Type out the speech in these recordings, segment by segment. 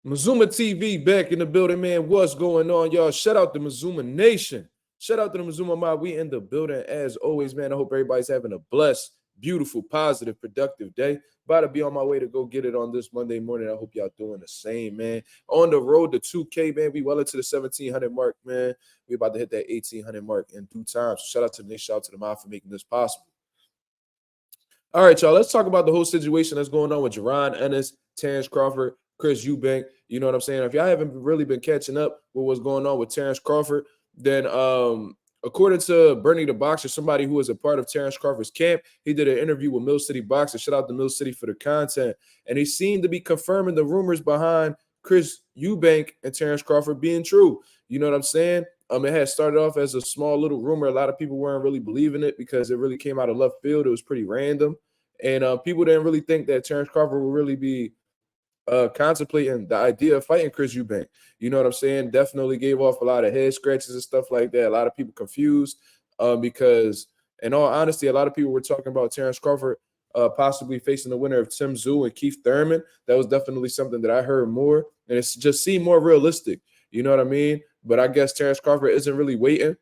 Mazuma TV back in the building, man. What's going on, y'all? Shout out to Mazuma Nation. Shout out to the Mazuma Mob. We in the building as always, man. I hope everybody's having a blessed, beautiful, positive, productive day. About to be on my way to go get it on this Monday morning. I hope y'all doing the same, man. On the road to 2K, man. We well into the 1,700 mark, man. We about to hit that 1,800 mark in due time. So shout out to the Nation, shout out to the Mob for making this possible. All right, y'all. Let's talk about the whole situation that's going on with Jaron, Ennis, Terence Crawford, Chris Eubank. You know what I'm saying? If y'all haven't really been catching up with what's going on with Terence Crawford, then according to Bernie the Boxer, somebody who was a part of Terence Crawford's camp, he did an interview with Mill City Boxer. Shout out to Mill City for the content. And he seemed to be confirming the rumors behind Chris Eubank and Terence Crawford being true. You know what I'm saying? It had started off as a small little rumor. A lot of people weren't really believing it because it really came out of left field. It was pretty random. And people didn't really think that Terence Crawford would really be contemplating the idea of fighting Chris Eubank. You know what I'm saying? Definitely gave off a lot of head scratches and stuff like that. A lot of people confused because, in all honesty, a lot of people were talking about Terence Crawford possibly facing the winner of Tim Tszyu and Keith Thurman. That was definitely something that I heard more, and it just seemed more realistic. You know what I mean? But I guess Terence Crawford isn't really waiting.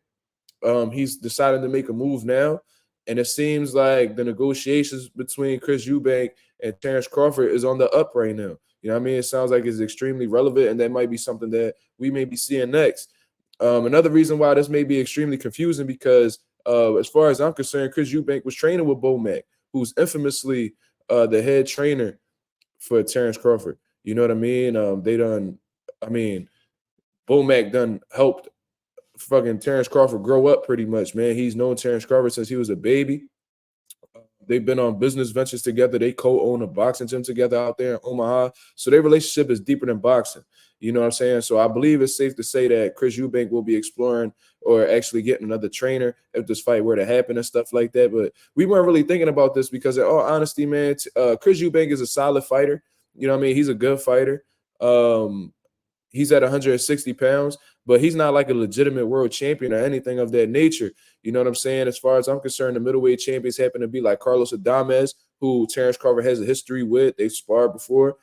He's decided to make a move now. And it seems like the negotiations between Chris Eubank and Terence Crawford is on the up right now. You know what I mean? It sounds like it's extremely relevant, and that might be something that we may be seeing next. Another reason why this may be extremely confusing because as far as I'm concerned, Chris Eubank was training with Bomac, who's infamously the head trainer for Terence Crawford. You know what I mean? Bomac done helped fucking Terence Crawford grow up pretty much, man. He's known Terence Crawford since he was a baby. They've been on business ventures together. They co-own a boxing gym together out there in Omaha. So their relationship is deeper than boxing. You know what I'm saying? So I believe it's safe to say that Chris Eubank will be exploring or actually getting another trainer if this fight were to happen and stuff like that. But we weren't really thinking about this because, in all honesty, man, Chris Eubank is a solid fighter. You know what I mean? He's a good fighter. He's at 160 pounds, but he's not like a legitimate world champion or anything of that nature. You know what I'm saying? As far as I'm concerned, the middleweight champions happen to be like Carlos Adames, who Terence Crawford has a history with. They've sparred before.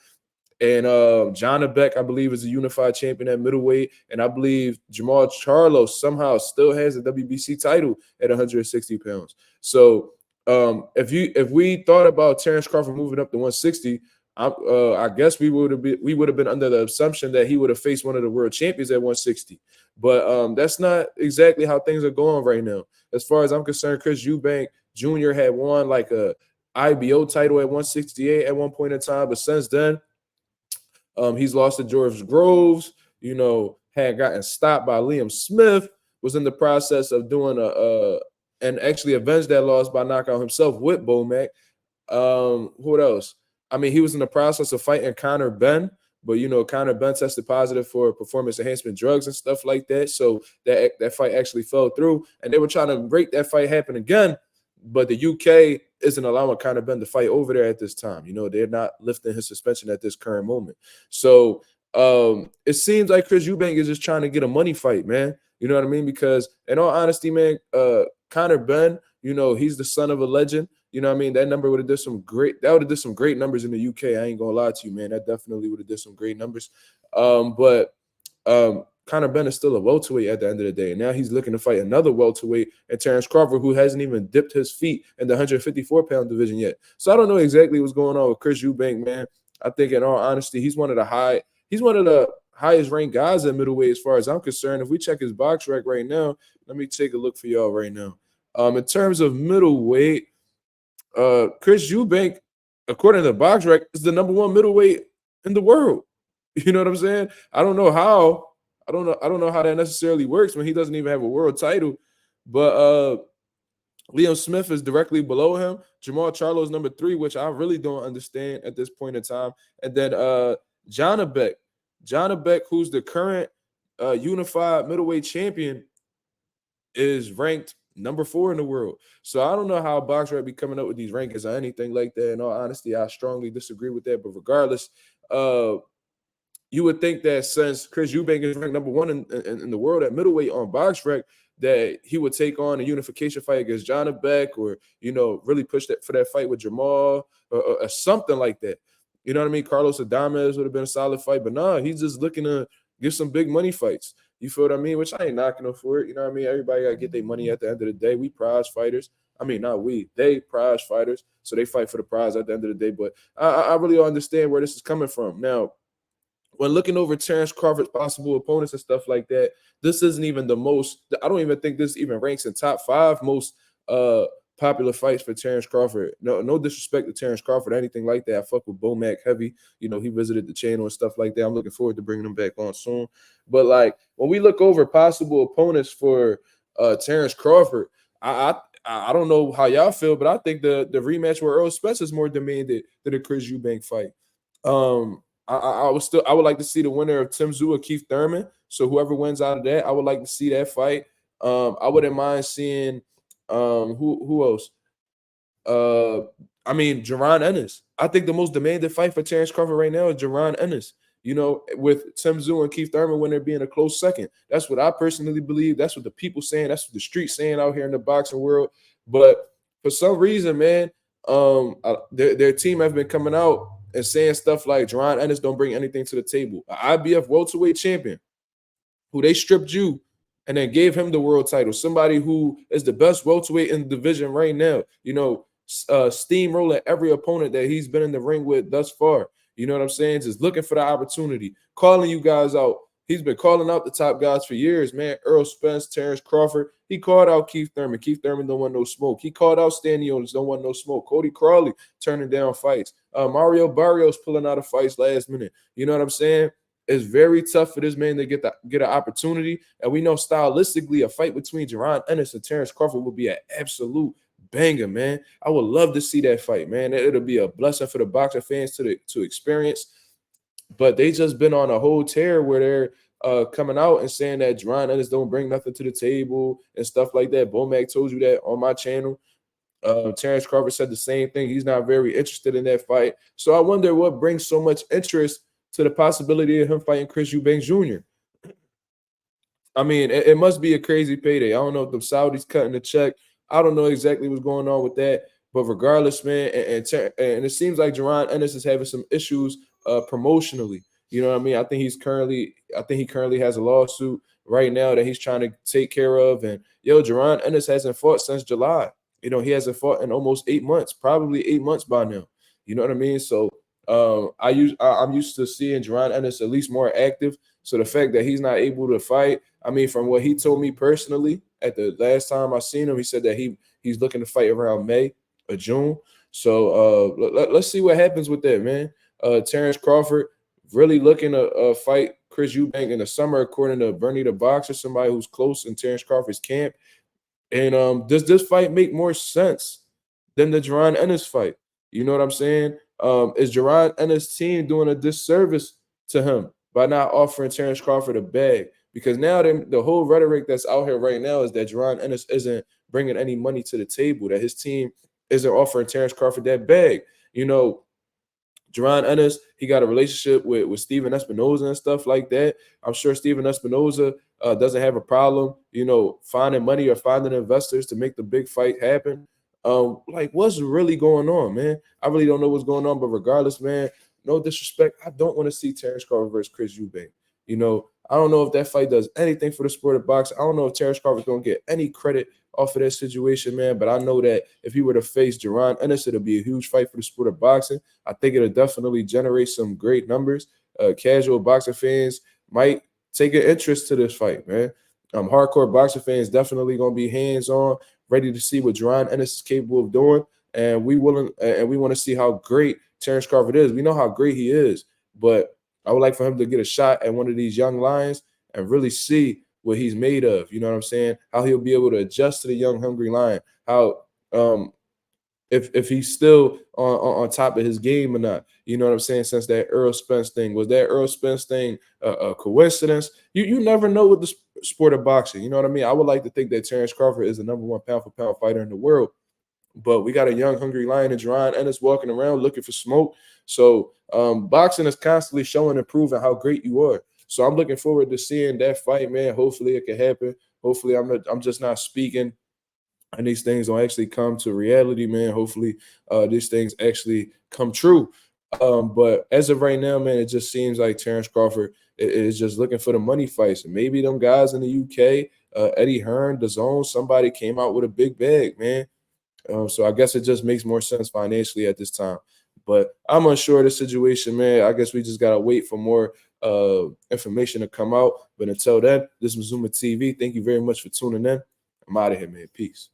And John Beck, I believe, is a unified champion at middleweight. And I believe Jamal Charlo somehow still has a WBC title at 160 pounds. So if we thought about Terence Crawford moving up to 160, I guess we would have been under the assumption that he would have faced one of the world champions at 160. But that's not exactly how things are going right now. As far as I'm concerned, Chris Eubank Jr. had won like a IBO title at 168 at one point in time, but since then, he's lost to George Groves. You know, had gotten stopped by Liam Smith. Was in the process of doing and actually avenged that loss by knockout himself with Bomac. What else? I mean, he was in the process of fighting Conor Benn, but you know, Conor Benn tested positive for performance enhancement drugs and stuff like that. So that fight actually fell through, and they were trying to break that fight happen again. But the UK isn't allowing Conor Benn to fight over there at this time. You know, they're not lifting his suspension at this current moment. So it seems like Chris Eubank is just trying to get a money fight, man. You know what I mean? Because in all honesty, man, Conor Benn, you know, he's the son of a legend. You know what I mean? That number would have did some great numbers in the UK. I ain't gonna lie to you, man. That definitely would have did some great numbers. But Conor Benn is still a welterweight at the end of the day. And now he's looking to fight another welterweight and Terence Crawford, who hasn't even dipped his feet in the 154-pound division yet. So I don't know exactly what's going on with Chris Eubank, man. I think in all honesty, he's one of the highest ranked guys at middleweight as far as I'm concerned. If we check his box rec right now, let me take a look for y'all right now. In terms of middleweight, Chris Eubank, according to the box rec, is the number one middleweight in the world. You know what I'm saying? I don't know how that necessarily works when he doesn't even have a world title. But Liam Smith is directly below him. Jamal Charlo is number 3, which I really don't understand at this point in time. And then John Beck, who's the current unified middleweight champion, is ranked number 4 in the world. So I don't know how BoxRec be coming up with these rankings or anything like that. In all honesty, I strongly disagree with that. But regardless, you would think that since Chris Eubank is ranked number 1 in the world at middleweight on BoxRec, that he would take on a unification fight against John Beck, or, you know, really push that for that fight with Jamal or something like that. You know what I mean? Carlos Adames would have been a solid fight, but nah, he's just looking to give some big money fights. You feel what I mean? Which I ain't knocking him for it. You know what I mean? Everybody got to get their money at the end of the day. We prize fighters. I mean, not we. They prize fighters, so they fight for the prize at the end of the day. But I really don't understand where this is coming from. Now, when looking over Terence Crawford's possible opponents and stuff like that, this isn't even the most. I don't even think this even ranks in top 5 most uh popular fights for Terence Crawford. No, no disrespect to Terence Crawford or anything like that. I fuck with Bomac heavy. You know, he visited the channel and stuff like that. I'm looking forward to bringing him back on soon. But like when we look over possible opponents for Terence Crawford, I I don't know how y'all feel, but I think the rematch with Earl Spence is more demanded than the Chris Eubank fight. I would like to see the winner of Tim Tszyu or Keith Thurman. So whoever wins out of that, I would like to see that fight. I wouldn't mind seeing who else? Uh, I mean, Jaron Ennis. I think the most demanded fight for Terence Crawford right now is Jaron Ennis. You know, with Tim Tszyu and Keith Thurman when they're being a close second. That's what I personally believe. That's what the people saying. That's what the street saying out here in the boxing world. But for some reason, man, their team has been coming out and saying stuff like Jaron Ennis don't bring anything to the table. An IBF welterweight champion who they stripped you and then gave him the world title. Somebody who is the best welterweight in the division right now. You know, steamrolling every opponent that he's been in the ring with thus far. You know what I'm saying? Just looking for the opportunity, calling you guys out. He's been calling out the top guys for years, man. Earl Spence, Terence Crawford. He called out Keith Thurman. Keith Thurman don't want no smoke. He called out Stanionis, don't want no smoke. Cody Crawley turning down fights. Mario Barrios pulling out of fights last minute. You know what I'm saying? It's very tough for this man to get an opportunity. And we know stylistically a fight between Jaron Ennis and Terence Crawford would be an absolute banger, man. I would love to see that fight, man. It'll be a blessing for the boxing fans to experience. But they just been on a whole tear where they're coming out and saying that Jaron Ennis don't bring nothing to the table and stuff like that. Bomac told you that on my channel. Terence Crawford said the same thing. He's not very interested in that fight. So I wonder what brings so much interest to the possibility of him fighting Chris Eubank Jr. I mean, it must be a crazy payday. I don't know if the Saudis cutting the check. I don't know exactly what's going on with that. But regardless, man, and it seems like Jaron Ennis is having some issues promotionally. You know what I mean? I think he currently has a lawsuit right now that he's trying to take care of. And Jaron Ennis hasn't fought since July. You know, he hasn't fought in almost 8 months, probably 8 months by now. You know what I mean? So I'm used to seeing Jaron Ennis at least more active. So the fact that he's not able to fight, I mean, from what he told me personally at the last time I seen him, he said that he's looking to fight around May or June. So let's see what happens with that, man. Terence Crawford really looking to fight Chris Eubank in the summer, according to Bernie the Boxer, somebody who's close in Terence Crawford's camp. And does this fight make more sense than the Jaron Ennis fight? You know what I'm saying? Is Jaron Ennis' team doing a disservice to him by not offering Terence Crawford a bag? Because now the whole rhetoric that's out here right now is that Jaron Ennis isn't bringing any money to the table, that his team isn't offering Terence Crawford that bag. You know, Jaron Ennis, he got a relationship with Steven Espinoza and stuff like that. I'm sure Steven Espinoza doesn't have a problem, you know, finding money or finding investors to make the big fight happen. Like, what's really going on, man? I really don't know what's going on, but regardless, man, no disrespect, I don't want to see Terence Crawford versus Chris Eubank. You know, I don't know if that fight does anything for the sport of boxing. I don't know if Terence Crawford's going to get any credit off of that situation, man. But I know that if he were to face Jaron Ennis, it'll be a huge fight for the sport of boxing. I think it'll definitely generate some great numbers. Casual boxing fans might take an interest to this fight, man. Hardcore boxing fans definitely going to be hands-on, ready to see what Jaron Ennis is capable of doing. And we want to see how great Terence Crawford is. We know how great he is, but I would like for him to get a shot at one of these young lions and really see what he's made of. You know what I'm saying? How he'll be able to adjust to the young, hungry lion. How if he's still on top of his game or not. You know what I'm saying? Since that Earl Spence thing. Was that Earl Spence thing a coincidence? You never know with the sport of boxing. You know what I mean? I would like to think that Terence Crawford is the #1 pound-for-pound fighter in the world. But we got a young, hungry lion in Jaron Ennis walking around looking for smoke. So boxing is constantly showing and proving how great you are. So I'm looking forward to seeing that fight, man. Hopefully it can happen. Hopefully I'm just not speaking and these things don't actually come to reality, man. Hopefully these things actually come true. But as of right now, man, it just seems like Terence Crawford is just looking for the money fights. And maybe them guys in the UK, Eddie Hearn, DAZN, somebody came out with a big bag, man. So I guess it just makes more sense financially at this time. But I'm unsure of the situation, man. I guess we just gotta wait for more information to come out. But until then, this is Mazuma TV. Thank you very much for tuning in. I'm out of here, man. Peace.